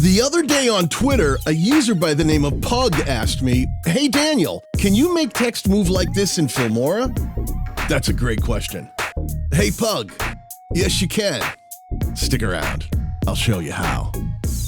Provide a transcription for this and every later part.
The other day on Twitter, a user by the name of Pug asked me, "Hey Daniel, can you make text move like this in Filmora?" That's a great question. Hey Pug, yes you can. Stick around, I'll show you how.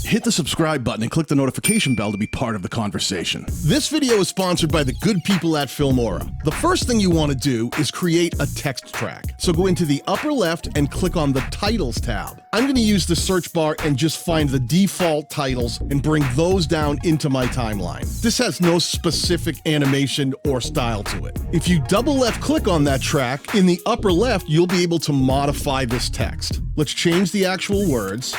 Hit the subscribe button and click the notification bell to be part of the conversation. This video is sponsored by the good people at Filmora. The first thing you want to do is create a text track. So go into the upper left and click on the Titles tab. I'm going to use the search bar and just find the default titles and bring those down into my timeline. This has no specific animation or style to it. If you double left click on that track, in the upper left, you'll be able to modify this text. Let's change the actual words.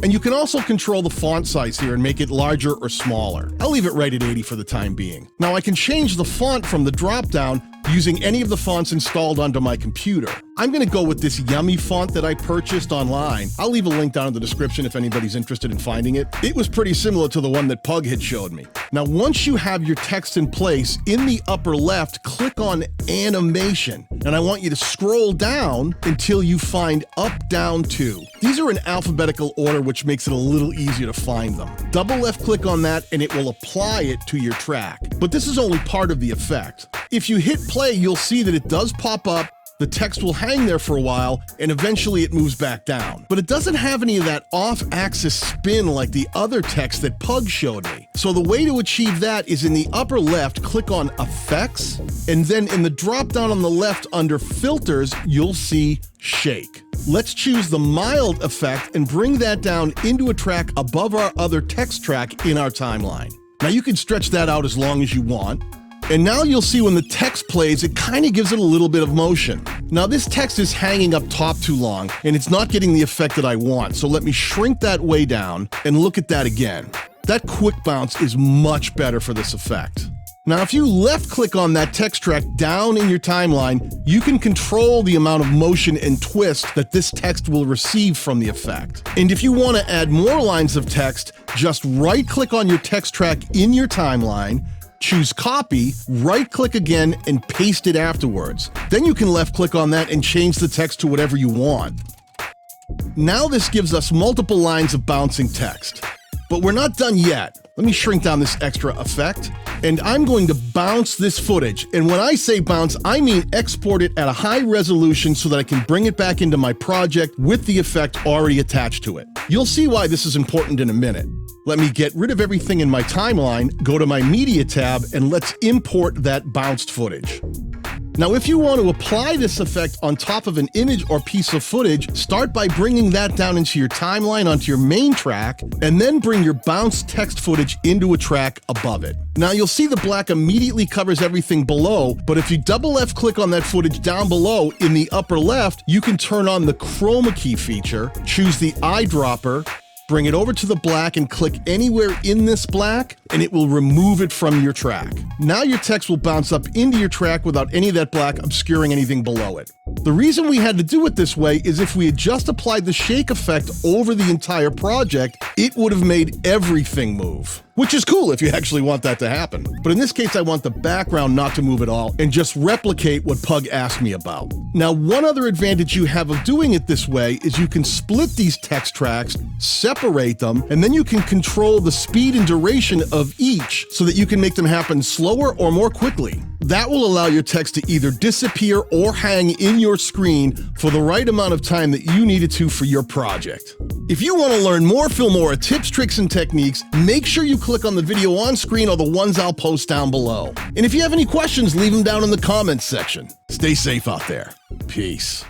And you can also control the font size here and make it larger or smaller. I'll leave it right at 80 for the time being. Now I can change the font from the drop-down using any of the fonts installed onto my computer. I'm going to go with this yummy font that I purchased online. I'll leave a link down in the description if anybody's interested in finding it. It was pretty similar to the one that Pug had showed me. Now once you have your text in place, in the upper left, click on Animation. And I want you to scroll down until you find Up, Down, 2. These are in alphabetical order, which makes it a little easier to find them. Double left click on that and it will apply it to your track. But this is only part of the effect. If you hit play, you'll see that it does pop up, the text will hang there for a while, and eventually it moves back down. But it doesn't have any of that off-axis spin like the other text that Pug showed me. So the way to achieve that is in the upper left, click on Effects, and then in the drop-down on the left under Filters, you'll see Shake. Let's choose the mild effect and bring that down into a track above our other text track in our timeline. Now you can stretch that out as long as you want. And now you'll see when the text plays, it kind of gives it a little bit of motion. Now this text is hanging up top too long and it's not getting the effect that I want. So let me shrink that way down and look at that again. That quick bounce is much better for this effect. Now if you left click on that text track down in your timeline, you can control the amount of motion and twist that this text will receive from the effect. And if you want to add more lines of text, just right click on your text track in your timeline, choose Copy, right-click again, and paste it afterwards. Then you can left-click on that and change the text to whatever you want. Now this gives us multiple lines of bouncing text. But we're not done yet. Let me shrink down this extra effect, and I'm going to bounce this footage. And when I say bounce, I mean export it at a high resolution so that I can bring it back into my project with the effect already attached to it. You'll see why this is important in a minute. Let me get rid of everything in my timeline, go to my Media tab, and let's import that bounced footage. Now, if you want to apply this effect on top of an image or piece of footage, start by bringing that down into your timeline onto your main track, and then bring your bounced text footage into a track above it. Now, you'll see the black immediately covers everything below, but if you double left click on that footage down below in the upper left, you can turn on the CHROMA key feature, choose the eyedropper, bring it over to the black and click anywhere in this black, and it will remove it from your track. Now your text will bounce up into your track without any of that black obscuring anything below it. The reason we had to do it this way is if we had just applied the shake effect over the entire project, it would have made everything move. Which is cool if you actually want that to happen. But in this case, I want the background not to move at all and just replicate what Pug asked me about. Now, one other advantage you have of doing it this way is you can split these text tracks, separate them, and then you can control the speed and duration of each so that you can make them happen slower or more quickly. That will allow your text to either disappear or hang in your screen for the right amount of time that you need it to for your project. If you want to learn more Filmora tips, tricks, and techniques, make sure you click on the video on screen or the ones I'll post down below. And if you have any questions, leave them down in the comments section. Stay safe out there. Peace.